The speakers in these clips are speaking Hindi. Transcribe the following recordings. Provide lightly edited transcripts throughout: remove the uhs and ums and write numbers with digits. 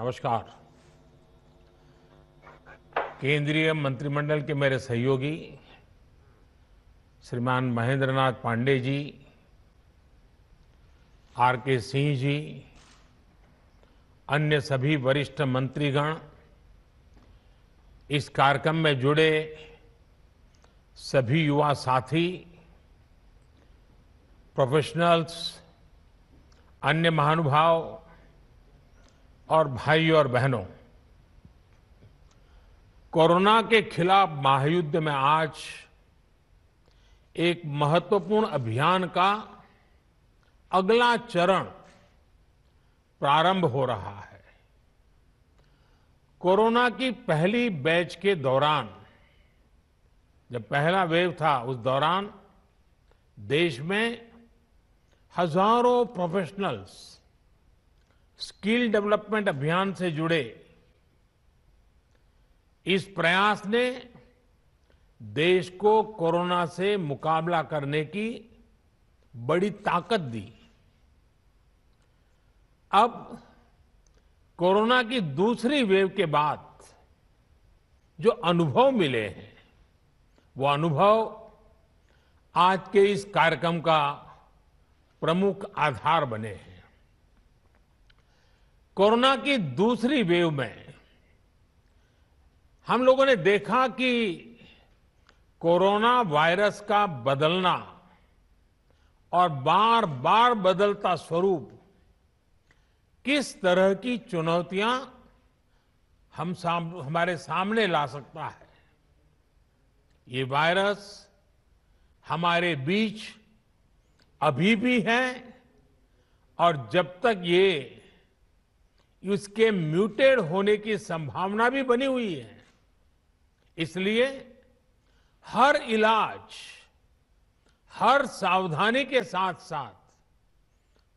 नमस्कार। केंद्रीय मंत्रिमंडल के मेरे सहयोगी श्रीमान महेंद्र नाथ पांडे जी, आर के सिंह जी, अन्य सभी वरिष्ठ मंत्रीगण, इस कार्यक्रम में जुड़े सभी युवा साथी, प्रोफेशनल्स, अन्य महानुभाव और भाइयों और बहनों, कोरोना के खिलाफ महायुद्ध में आज एक महत्वपूर्ण अभियान का अगला चरण प्रारंभ हो रहा है। कोरोना की पहली बैच के दौरान, जब पहला वेव था, उस दौरान देश में हजारों प्रोफेशनल्स स्किल डेवलपमेंट अभियान से जुड़े। इस प्रयास ने देश को कोरोना से मुकाबला करने की बड़ी ताकत दी। अब कोरोना की दूसरी वेव के बाद जो अनुभव मिले हैं, वो अनुभव आज के इस कार्यक्रम का प्रमुख आधार बने हैं। कोरोना की दूसरी वेव में हम लोगों ने देखा कि कोरोना वायरस का बदलना और बार बार बदलता स्वरूप किस तरह की चुनौतियां हमारे सामने ला सकता है। ये वायरस हमारे बीच अभी भी है और जब तक इसके म्यूटेड होने की संभावना भी बनी हुई है, इसलिए हर इलाज, हर सावधानी के साथ साथ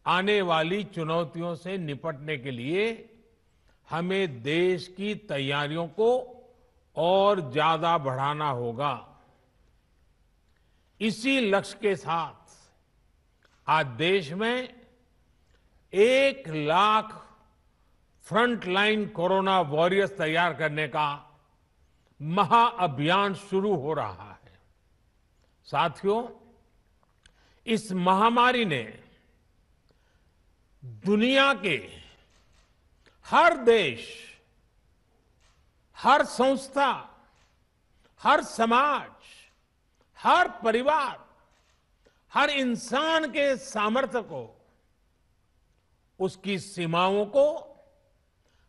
आने वाली चुनौतियों से निपटने के लिए हमें देश की तैयारियों को और ज्यादा बढ़ाना होगा। इसी लक्ष्य के साथ आज देश में 1 लाख फ्रंटलाइन कोरोना वॉरियर्स तैयार करने का महाअभियान शुरू हो रहा है। साथियों, इस महामारी ने दुनिया के हर देश, हर संस्था, हर समाज, हर परिवार, हर इंसान के सामर्थ्य को, उसकी सीमाओं को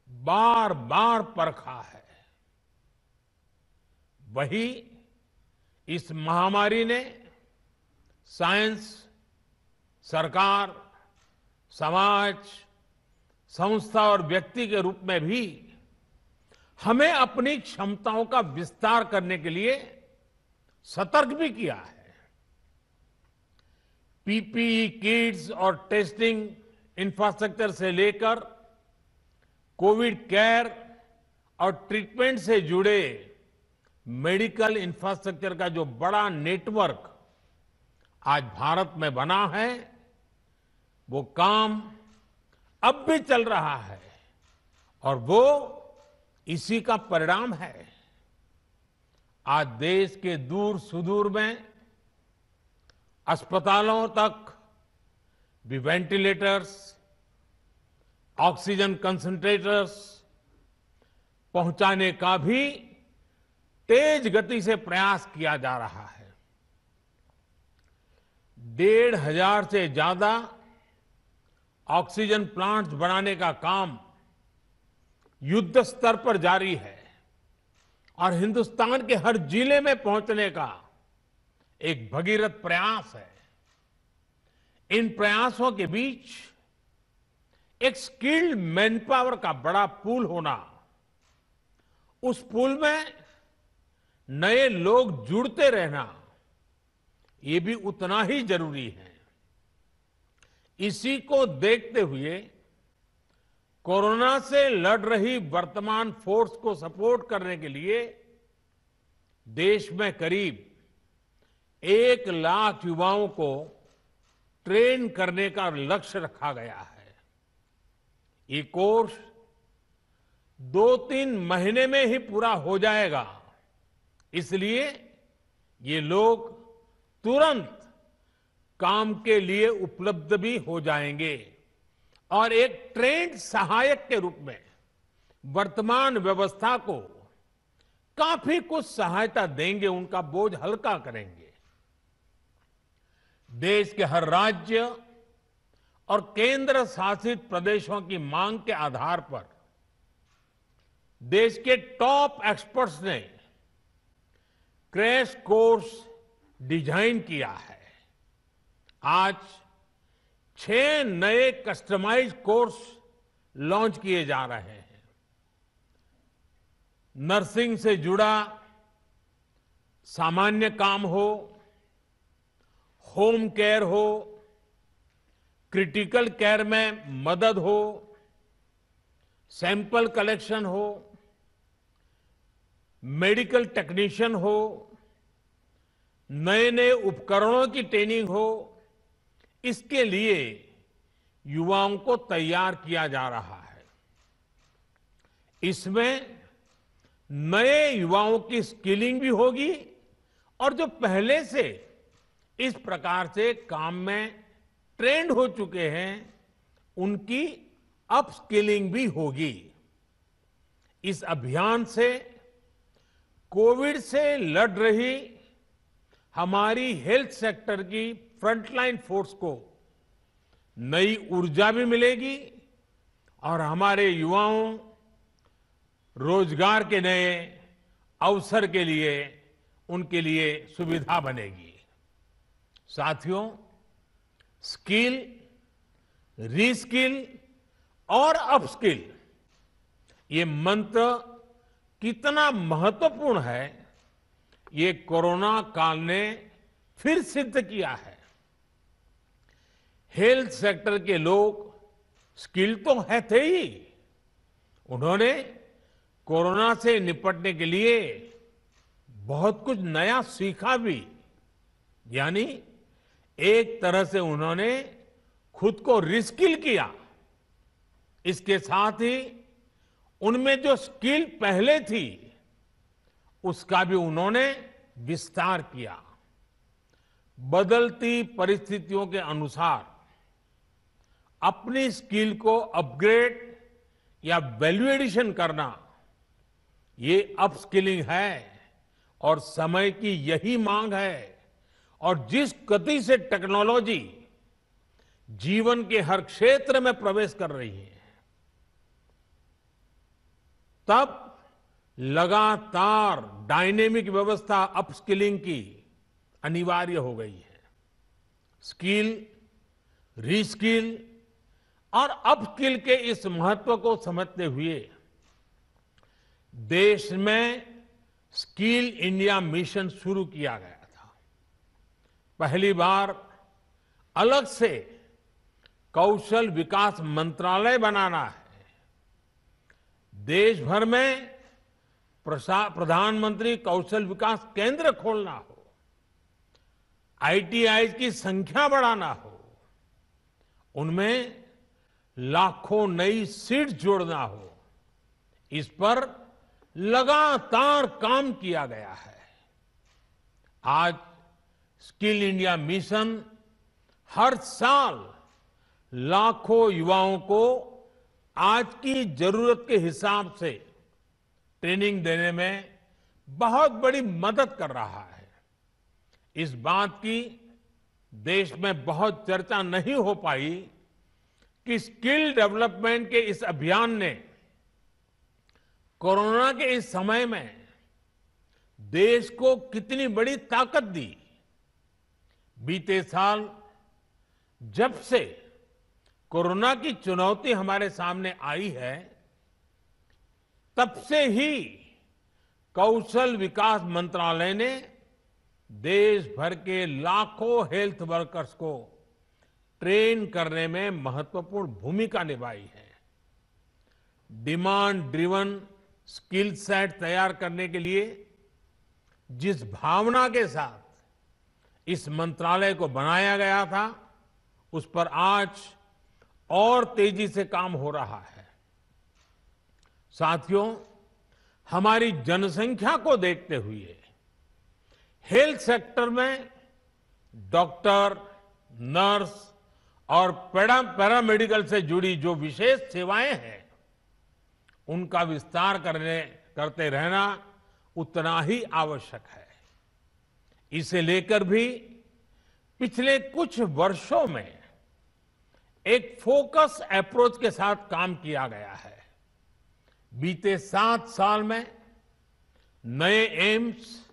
बार बार परखा है। वही इस महामारी ने साइंस, सरकार, समाज, संस्था और व्यक्ति के रूप में भी हमें अपनी क्षमताओं का विस्तार करने के लिए सतर्क भी किया है। पीपीई किट्स और टेस्टिंग इंफ्रास्ट्रक्चर से लेकर कोविड केयर और ट्रीटमेंट से जुड़े मेडिकल इंफ्रास्ट्रक्चर का जो बड़ा नेटवर्क आज भारत में बना है, वो काम अब भी चल रहा है और वो इसी का परिणाम है। आज देश के दूर सुदूर में अस्पतालों तक भी वेंटिलेटर्स, ऑक्सीजन कंसंट्रेटर्स पहुंचाने का भी तेज गति से प्रयास किया जा रहा है। 1,500 से ज्यादा ऑक्सीजन प्लांट्स बनाने का काम युद्ध स्तर पर जारी है और हिंदुस्तान के हर जिले में पहुंचने का एक भगीरथ प्रयास है। इन प्रयासों के बीच एक स्किल्ड मैनपावर का बड़ा पूल होना, उस पूल में नए लोग जुड़ते रहना, ये भी उतना ही जरूरी है। इसी को देखते हुए कोरोना से लड़ रही वर्तमान फोर्स को सपोर्ट करने के लिए देश में करीब 1 लाख युवाओं को ट्रेन करने का लक्ष्य रखा गया है। ये कोर्स 2-3 महीने में ही पूरा हो जाएगा। इसलिए ये लोग तुरंत काम के लिए उपलब्ध भी हो जाएंगे और एक ट्रेंड सहायक के रूप में वर्तमान व्यवस्था को काफी कुछ सहायता देंगे, उनका बोझ हल्का करेंगे। देश के हर राज्य और केंद्र शासित प्रदेशों की मांग के आधार पर देश के टॉप एक्सपर्ट्स ने क्रैश कोर्स डिजाइन किया है। आज 6 नए कस्टमाइज्ड कोर्स लॉन्च किए जा रहे हैं। नर्सिंग से जुड़ा सामान्य काम हो, होम केयर हो, क्रिटिकल केयर में मदद हो, सैंपल कलेक्शन हो, मेडिकल टेक्नीशियन हो, नए नए उपकरणों की ट्रेनिंग हो, इसके लिए युवाओं को तैयार किया जा रहा है। इसमें नए युवाओं की स्किलिंग भी होगी और जो पहले से इस प्रकार से काम में ट्रेंड हो चुके हैं उनकी अपस्किलिंग भी होगी। इस अभियान से कोविड से लड़ रही हमारी हेल्थ सेक्टर की फ्रंटलाइन फोर्स को नई ऊर्जा भी मिलेगी और हमारे युवाओं रोजगार के नए अवसर के लिए उनके लिए सुविधा बनेगी। साथियों, स्किल, रीस्किल और अपस्किल ये मंत्र कितना महत्वपूर्ण है, ये कोरोना काल ने फिर सिद्ध किया है। हेल्थ सेक्टर के लोग स्किल तो है थे ही, उन्होंने कोरोना से निपटने के लिए बहुत कुछ नया सीखा भी। यानी एक तरह से उन्होंने खुद को रिस्किल किया। इसके साथ ही उनमें जो स्किल पहले थी उसका भी उन्होंने विस्तार किया। बदलती परिस्थितियों के अनुसार अपनी स्किल को अपग्रेड या वैल्यू एडिशन करना, ये अपस्किलिंग है और समय की यही मांग है। और जिस गति से टेक्नोलॉजी जीवन के हर क्षेत्र में प्रवेश कर रही है, तब लगातार डायनेमिक व्यवस्था अपस्किलिंग की अनिवार्य हो गई है। स्किल, रीस्किल और अपस्किल के इस महत्व को समझते हुए देश में स्किल इंडिया मिशन शुरू किया गया था। पहली बार अलग से कौशल विकास मंत्रालय बनाना है। देश भर में प्रधानमंत्री कौशल विकास केंद्र खोलना हो, आईटीआई की संख्या बढ़ाना हो, उनमें लाखों नई सीट्स जोड़ना हो, इस पर लगातार काम किया गया है। आज स्किल इंडिया मिशन हर साल लाखों युवाओं को आज की जरूरत के हिसाब से ट्रेनिंग देने में बहुत बड़ी मदद कर रहा है। इस बात की देश में बहुत चर्चा नहीं हो पाई कि स्किल डेवलपमेंट के इस अभियान ने कोरोना के इस समय में देश को कितनी बड़ी ताकत दी। बीते साल जब से कोरोना की चुनौती हमारे सामने आई है, तब से ही कौशल विकास मंत्रालय ने देश भर के लाखों हेल्थ वर्कर्स को ट्रेन करने में महत्वपूर्ण भूमिका निभाई है। डिमांड ड्रिवन स्किल सेट तैयार करने के लिए जिस भावना के साथ इस मंत्रालय को बनाया गया था, उस पर आज और तेजी से काम हो रहा है। साथियों, हमारी जनसंख्या को देखते हुए हेल्थ सेक्टर में डॉक्टर, नर्स और पैरामेडिकल से जुड़ी जो विशेष सेवाएं हैं, उनका विस्तार करते रहना उतना ही आवश्यक है। इसे लेकर भी पिछले कुछ वर्षों में एक फोकस अप्रोच के साथ काम किया गया है। बीते 7 साल में नए एम्स,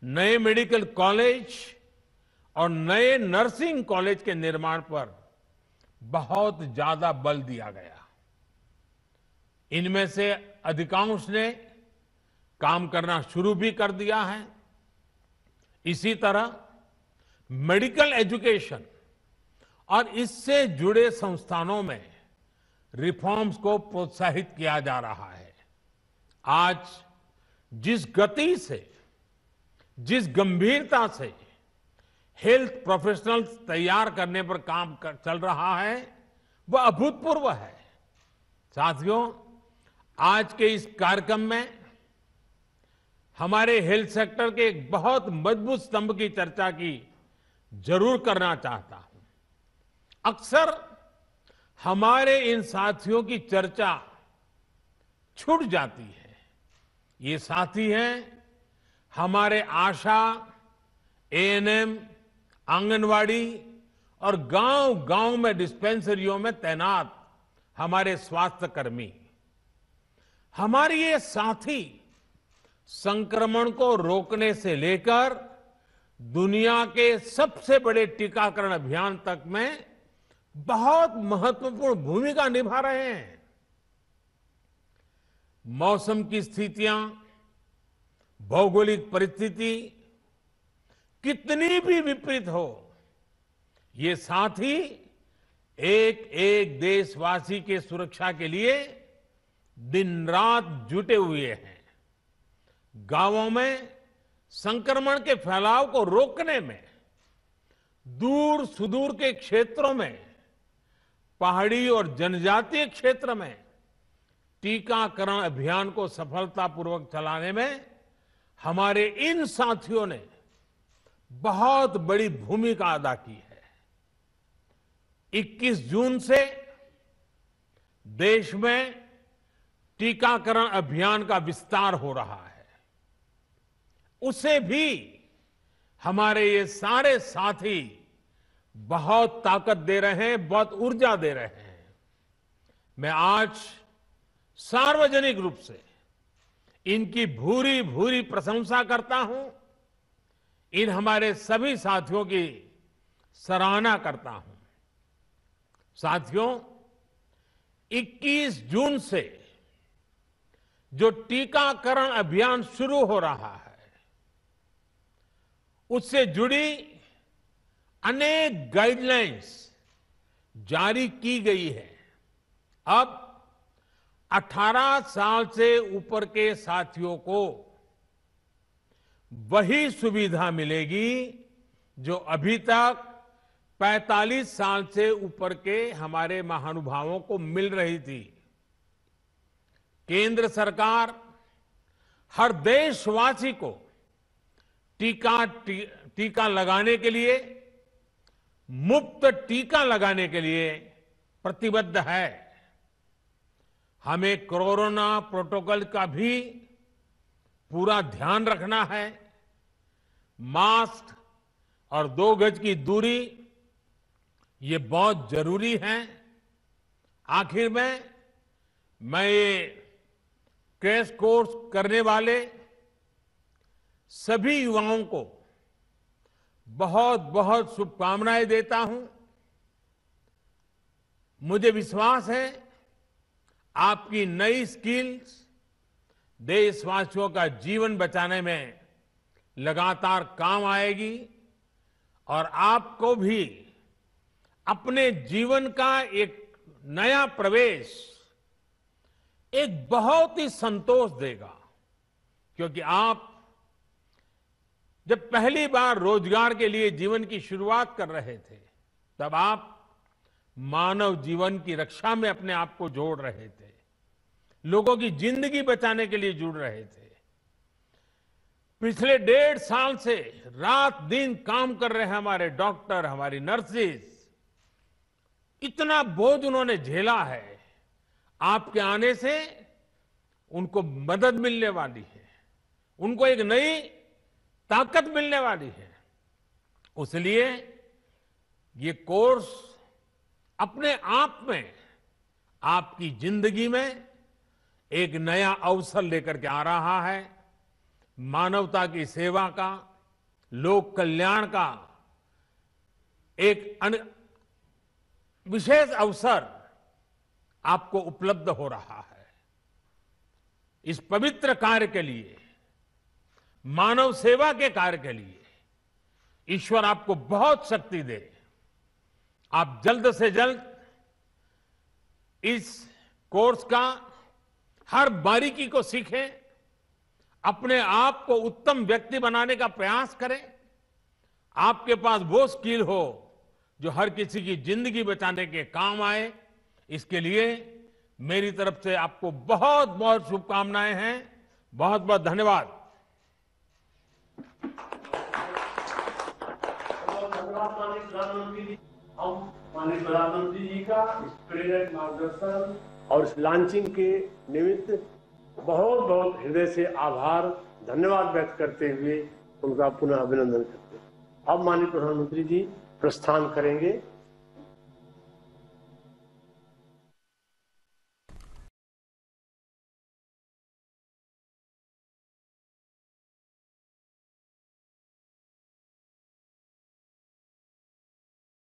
नए मेडिकल कॉलेज और नए नर्सिंग कॉलेज के निर्माण पर बहुत ज्यादा बल दिया गया। इनमें से अधिकांश ने काम करना शुरू भी कर दिया है। इसी तरह मेडिकल एजुकेशन और इससे जुड़े संस्थानों में रिफॉर्म्स को प्रोत्साहित किया जा रहा है। आज जिस गति से, जिस गंभीरता से हेल्थ प्रोफेशनल्स तैयार करने पर काम चल रहा है, वह अभूतपूर्व है। साथियों, आज के इस कार्यक्रम में हमारे हेल्थ सेक्टर के एक बहुत मजबूत स्तंभ की चर्चा की जरूर करना चाहता हूं। अक्सर हमारे इन साथियों की चर्चा छूट जाती है। ये साथी हैं हमारे आशा, एएनएम, आंगनवाड़ी और गांव-गांव में डिस्पेंसरियों में तैनात हमारे स्वास्थ्य कर्मी। हमारे ये साथी संक्रमण को रोकने से लेकर दुनिया के सबसे बड़े टीकाकरण अभियान तक में बहुत महत्वपूर्ण भूमिका निभा रहे हैं। मौसम की स्थितियां, भौगोलिक परिस्थिति कितनी भी विपरीत हो, ये साथी एक एक देशवासी के सुरक्षा के लिए दिन रात जुटे हुए हैं। गांवों में संक्रमण के फैलाव को रोकने में, दूर सुदूर के क्षेत्रों में, पहाड़ी और जनजातीय क्षेत्र में टीकाकरण अभियान को सफलतापूर्वक चलाने में हमारे इन साथियों ने बहुत बड़ी भूमिका अदा की है। 21 जून से देश में टीकाकरण अभियान का विस्तार हो रहा है। उसे भी हमारे ये सारे साथी बहुत ताकत दे रहे हैं, बहुत ऊर्जा दे रहे हैं। मैं आज सार्वजनिक रूप से इनकी भूरी भूरी प्रशंसा करता हूं। इन हमारे सभी साथियों की सराहना करता हूं। साथियों, 21 जून से जो टीकाकरण अभियान शुरू हो रहा है, उससे जुड़ी अनेक गाइडलाइंस जारी की गई है। अब 18 साल से ऊपर के साथियों को वही सुविधा मिलेगी जो अभी तक 45 साल से ऊपर के हमारे महानुभावों को मिल रही थी। केंद्र सरकार हर देशवासी को टीका लगाने के लिए, मुफ्त टीका लगाने के लिए प्रतिबद्ध है। हमें कोरोना प्रोटोकॉल का भी पूरा ध्यान रखना है। मास्क और 2 गज की दूरी ये बहुत जरूरी है। आखिर में मैं ये क्रैश कोर्स करने वाले सभी युवाओं को बहुत बहुत शुभकामनाएं देता हूं। मुझे विश्वास है आपकी नई स्किल्स देशवासियों का जीवन बचाने में लगातार काम आएगी और आपको भी अपने जीवन का एक नया प्रवेश एक बहुत ही संतोष देगा। क्योंकि आप जब पहली बार रोजगार के लिए जीवन की शुरुआत कर रहे थे, तब आप मानव जीवन की रक्षा में अपने आप को जोड़ रहे थे। लोगों की जिंदगी बचाने के लिए जुड़ रहे थे। पिछले 1.5 साल से रात दिन काम कर रहे हैं हमारे डॉक्टर, हमारी नर्सेस। इतना बोझ उन्होंने झेला है। आपके आने से उनको मदद मिलने वाली है, उनको एक नई ताकत मिलने वाली है। इसलिए ये कोर्स अपने आप में आपकी जिंदगी में एक नया अवसर लेकर के आ रहा है। मानवता की सेवा का, लोक कल्याण का एक विशेष अवसर आपको उपलब्ध हो रहा है। इस पवित्र कार्य के लिए, मानव सेवा के कार्य के लिए ईश्वर आपको बहुत शक्ति दे। आप जल्द से जल्द इस कोर्स का हर बारीकी को सीखें, अपने आप को उत्तम व्यक्ति बनाने का प्रयास करें। आपके पास वो स्किल हो जो हर किसी की जिंदगी बचाने के काम आए। इसके लिए मेरी तरफ से आपको बहुत बहुत शुभकामनाएं हैं। बहुत बहुत धन्यवाद। माननीय प्रधानमंत्री जी का इस प्रेरक मार्गदर्शन और इस लॉन्चिंग के निमित्त बहुत बहुत हृदय से आभार, धन्यवाद व्यक्त करते हुए उनका पुनः अभिनंदन करते हैं। अब माननीय प्रधानमंत्री जी प्रस्थान करेंगे।